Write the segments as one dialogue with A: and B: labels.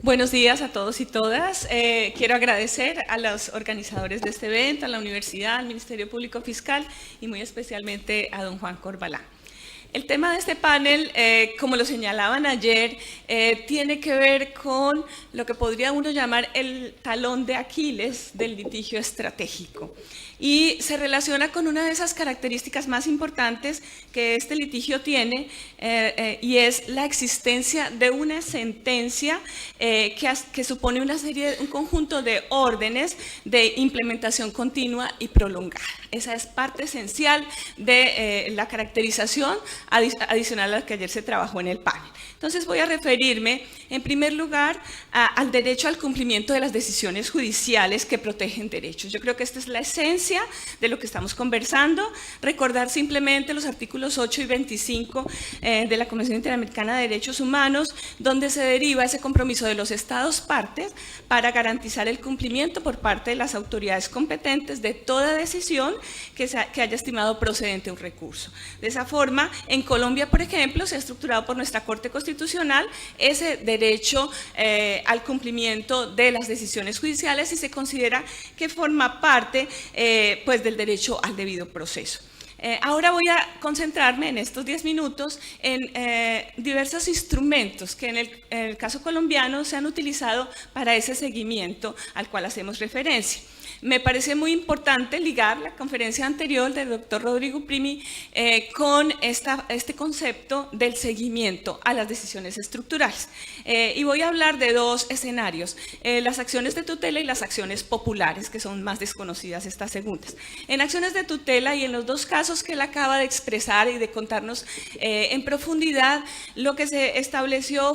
A: Buenos días a todos y todas. Quiero agradecer a los organizadores de este evento, a la universidad, al Ministerio Público Fiscal y muy especialmente a don Juan Corbalán. El tema de este panel, como lo señalaban ayer, tiene que ver con lo que podría uno llamar el talón de Aquiles del litigio estratégico. Y se relaciona con una de esas características más importantes que este litigio tiene, y es la existencia de una sentencia que supone un conjunto de órdenes de implementación continua y prolongada. Esa es parte esencial de la caracterización adicional a la que ayer se trabajó en el panel. Entonces voy a referirme en primer lugar al derecho al cumplimiento de las decisiones judiciales que protegen derechos. Yo creo que esta es la esencia de lo que estamos conversando. Recordar simplemente los artículos 8 y 25 de la Convención Interamericana de Derechos Humanos, donde se deriva ese compromiso de los Estados partes para garantizar el cumplimiento por parte de las autoridades competentes de toda decisión que haya estimado procedente un recurso. De esa forma, en Colombia, por ejemplo, se ha estructurado por nuestra Corte Constitucional ese derecho al cumplimiento de las decisiones judiciales y se considera que forma parte pues del derecho al debido proceso. Ahora voy a concentrarme en estos 10 minutos en diversos instrumentos que en el caso colombiano se han utilizado para ese seguimiento al cual hacemos referencia. Me parece muy importante ligar la conferencia anterior del doctor Rodrigo Primi con este concepto del seguimiento a las decisiones estructurales. Y voy a hablar de dos escenarios, las acciones de tutela y las acciones populares, que son más desconocidas estas segundas. En acciones de tutela y en los dos casos que él acaba de expresar y de contarnos en profundidad, lo que se estableció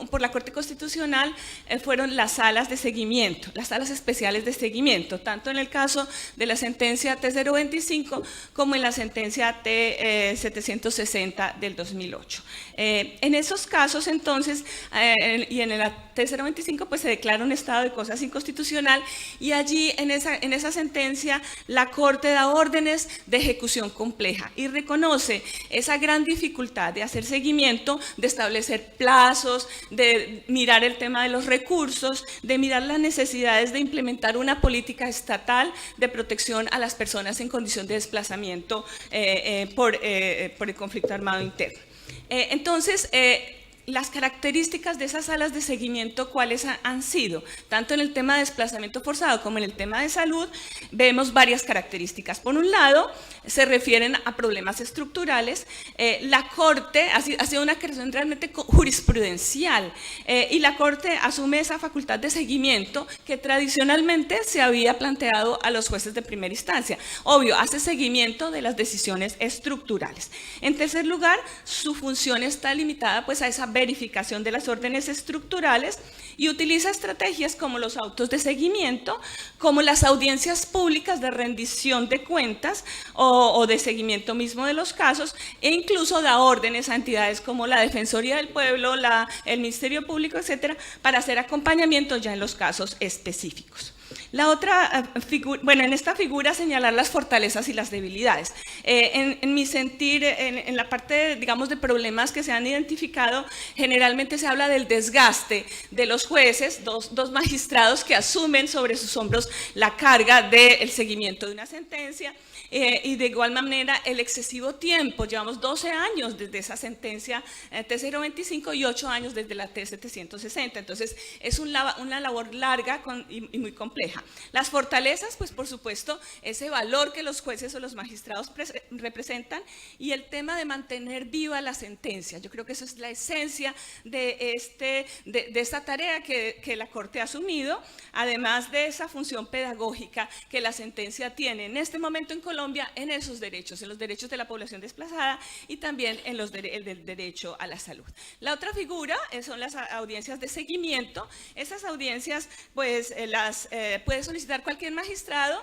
A: por la Corte Constitucional fueron las salas de seguimiento, las salas especiales de seguimiento, tanto en el caso de la sentencia T025 como en la sentencia T760 del 2008. En esos casos, entonces, y en la T025, pues se declara un estado de cosas inconstitucional y allí, en esa sentencia, la Corte da órdenes de ejecución compleja y reconoce esa gran dificultad de hacer seguimiento, de establecer plazos, de mirar el tema de los recursos, de mirar las necesidades de implementar una política estatal de protección a las personas en condición de desplazamiento por el conflicto armado interno. Entonces, las características de esas salas de seguimiento, ¿cuáles han sido? Tanto en el tema de desplazamiento forzado como en el tema de salud, vemos varias características. Por un lado, se refieren a problemas estructurales. La Corte ha sido una creación realmente jurisprudencial y la Corte asume esa facultad de seguimiento que tradicionalmente se había planteado a los jueces de primera instancia. Obvio, hace seguimiento de las decisiones estructurales. En tercer lugar, su función está limitada pues a esa verificación de las órdenes estructurales y utiliza estrategias como los autos de seguimiento, como las audiencias públicas de rendición de cuentas o de seguimiento mismo de los casos, e incluso da órdenes a entidades como la Defensoría del Pueblo, el Ministerio Público, etcétera, para hacer acompañamiento ya en los casos específicos. La otra figura, bueno, en esta figura señalar las fortalezas y las debilidades. En mi sentir, en la parte, digamos, de problemas que se han identificado, generalmente se habla del desgaste de los jueces, dos magistrados que asumen sobre sus hombros la carga del seguimiento de una sentencia, y de igual manera el excesivo tiempo, llevamos 12 años desde esa sentencia T025 y 8 años desde la T760, entonces es una labor larga y muy compleja. Las fortalezas, pues por supuesto, ese valor que los jueces o los magistrados representan y el tema de mantener viva la sentencia. Yo creo que eso es la esencia de esta tarea que la Corte ha asumido, además de esa función pedagógica que la sentencia tiene en este momento en Colombia, en esos derechos, en los derechos de la población desplazada y también en el del derecho a la salud. La otra figura son las audiencias de seguimiento. Esas audiencias pues las puede solicitar cualquier magistrado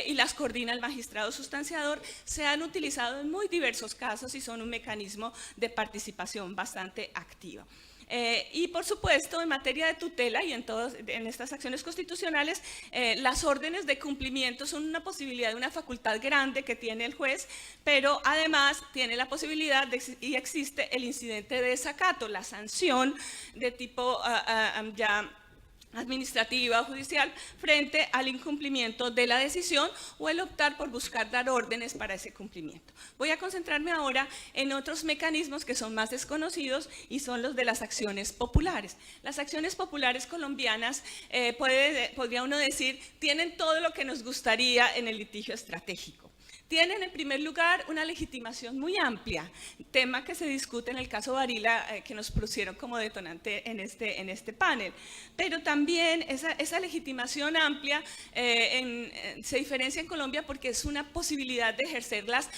A: y las coordina el magistrado sustanciador. Se han utilizado en muy diversos casos y son un mecanismo de participación bastante activa. Y por supuesto, en materia de tutela y en estas acciones constitucionales, las órdenes de cumplimiento son una posibilidad de una facultad grande que tiene el juez, pero además tiene la posibilidad y existe el incidente de desacato, la sanción de tipo ya administrativa o judicial frente al incumplimiento de la decisión o el optar por buscar dar órdenes para ese cumplimiento. Voy a concentrarme ahora en otros mecanismos que son más desconocidos y son los de las acciones populares. Las acciones populares colombianas, podría uno decir, tienen todo lo que nos gustaría en el litigio estratégico. Tienen, en primer lugar, una legitimación muy amplia, tema que se discute en el caso Varila, que nos pusieron como detonante en este panel. Pero también esa legitimación amplia se diferencia en Colombia porque es una posibilidad de ejercerlas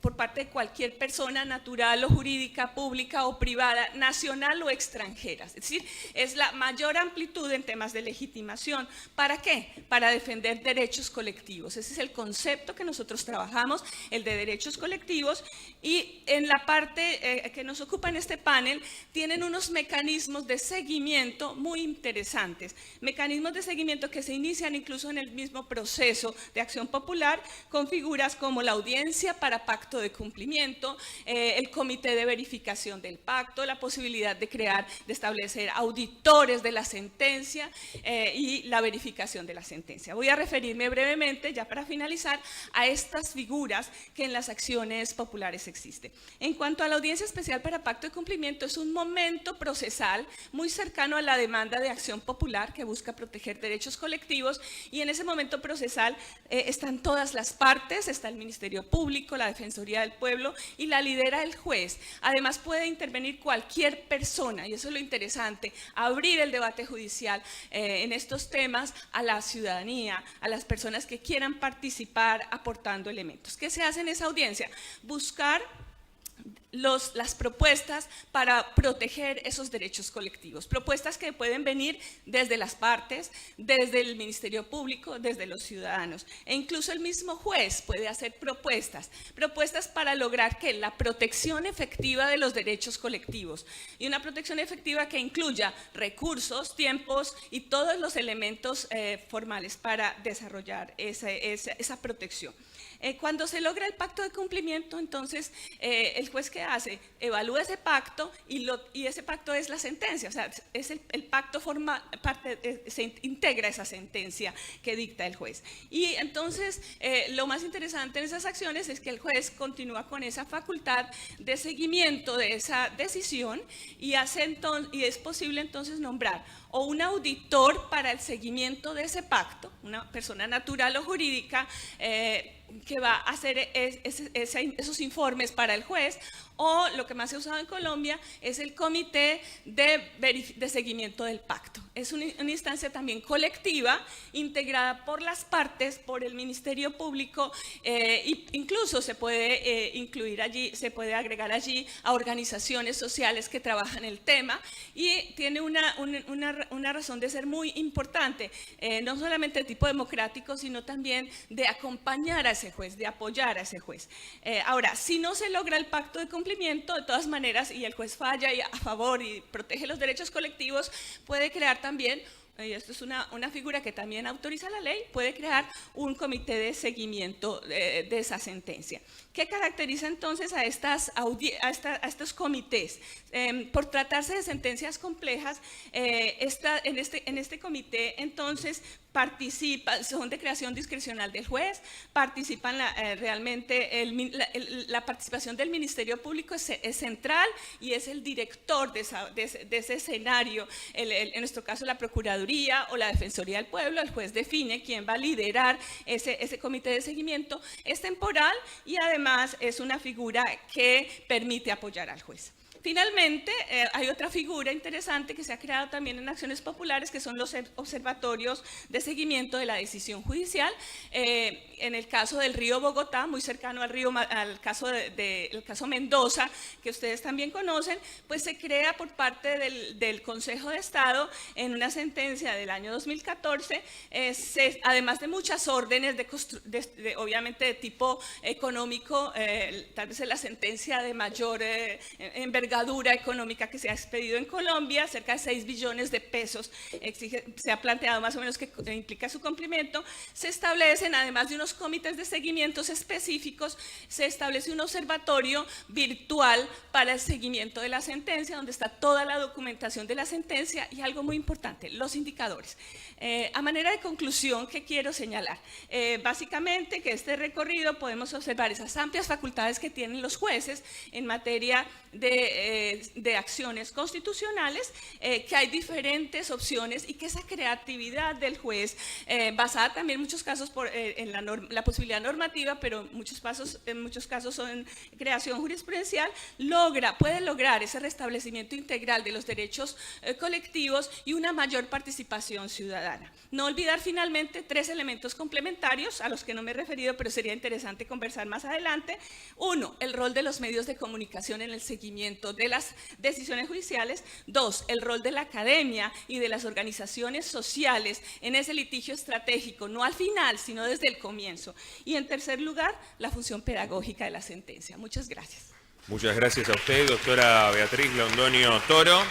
A: por parte de cualquier persona natural o jurídica, pública o privada, nacional o extranjera. Es decir, es la mayor amplitud en temas de legitimación. ¿Para qué? Para defender derechos colectivos. Ese es el concepto que nosotros trabajamos, el de derechos colectivos, y en la parte que nos ocupa en este panel tienen unos mecanismos de seguimiento muy interesantes, mecanismos de seguimiento que se inician incluso en el mismo proceso de acción popular con figuras como la audiencia para pacto de cumplimiento, el comité de verificación del pacto, la posibilidad de establecer auditores de la sentencia y la verificación de la sentencia. Voy a referirme brevemente, ya para finalizar, a estas figuras que en las acciones populares existen. En cuanto a la audiencia especial para pacto de cumplimiento, es un momento procesal muy cercano a la demanda de acción popular que busca proteger derechos colectivos, y en ese momento procesal están todas las partes, está el Ministerio Público, la Defensoría del Pueblo, y la lidera el juez. Además puede intervenir cualquier persona, y eso es lo interesante, abrir el debate judicial en estos temas a la ciudadanía, a las personas que quieran participar aportando elementos. ¿Qué se hace en esa audiencia? Buscar las propuestas para proteger esos derechos colectivos, propuestas que pueden venir desde las partes, desde el Ministerio Público, desde los ciudadanos, e incluso el mismo juez puede hacer propuestas para lograr que la protección efectiva de los derechos colectivos, y una protección efectiva que incluya recursos, tiempos y todos los elementos formales para desarrollar esa protección. Cuando se logra el pacto de cumplimiento, entonces el juez ¿qué hace? Evalúa ese pacto y ese pacto es la sentencia, o sea, el pacto se integra esa sentencia que dicta el juez. Y entonces lo más interesante en esas acciones es que el juez continúa con esa facultad de seguimiento de esa decisión y es posible entonces nombrar o un auditor para el seguimiento de ese pacto, una persona natural o jurídica que va a hacer esos informes para el juez, o lo que más se ha usado en Colombia es el comité de seguimiento del pacto. Es una instancia también colectiva, integrada por las partes, por el Ministerio Público, e incluso se puede incluir allí, se puede agregar allí a organizaciones sociales que trabajan el tema, y tiene una razón de ser muy importante, no solamente de tipo democrático, sino también de acompañar a ese juez, de apoyar a ese juez. Ahora, si no se logra el pacto de cumplimiento, de todas maneras, y el juez falla a favor y protege los derechos colectivos, puede crear también, y esto es una figura que también autoriza la ley, puede crear un comité de seguimiento de esa sentencia. ¿Qué caracteriza entonces a estos comités? Por tratarse de sentencias complejas, en este comité entonces son de creación discrecional del juez, participan realmente, la participación del Ministerio Público es central y es el director de ese escenario, en nuestro caso la Procuraduría o la Defensoría del Pueblo. El juez define quién va a liderar ese comité de seguimiento, es temporal y además es una figura que permite apoyar al juez. Finalmente, hay otra figura interesante que se ha creado también en acciones populares, que son los observatorios de seguimiento de la decisión judicial. En el caso del río Bogotá, muy cercano al caso Mendoza, que ustedes también conocen, pues se crea por parte del Consejo de Estado en una sentencia del año 2014, además de muchas órdenes, obviamente de tipo económico, tal vez es la sentencia de mayor envergadura envergadura económica que se ha expedido en Colombia, cerca de 6 billones de pesos, se ha planteado más o menos que implica su cumplimiento. Se establecen, además de unos comités de seguimientos específicos, se establece un observatorio virtual para el seguimiento de la sentencia, donde está toda la documentación de la sentencia y algo muy importante, los indicadores. A manera de conclusión, ¿qué quiero señalar? Básicamente que este recorrido podemos observar esas amplias facultades que tienen los jueces en materia de acciones constitucionales, que hay diferentes opciones y que esa creatividad del juez, basada también en muchos casos en la posibilidad normativa, pero en muchos casos son creación jurisprudencial, puede lograr ese restablecimiento integral de los derechos colectivos y una mayor participación ciudadana. No olvidar finalmente 3 elementos complementarios a los que no me he referido, pero sería interesante conversar más adelante. 1, el rol de los medios de comunicación en el seguimiento de las decisiones judiciales. 2, el rol de la academia y de las organizaciones sociales en ese litigio estratégico, no al final, sino desde el comienzo. Y en tercer lugar, la función pedagógica de la sentencia. Muchas gracias.
B: Muchas gracias a usted, doctora Beatriz Londoño Toro.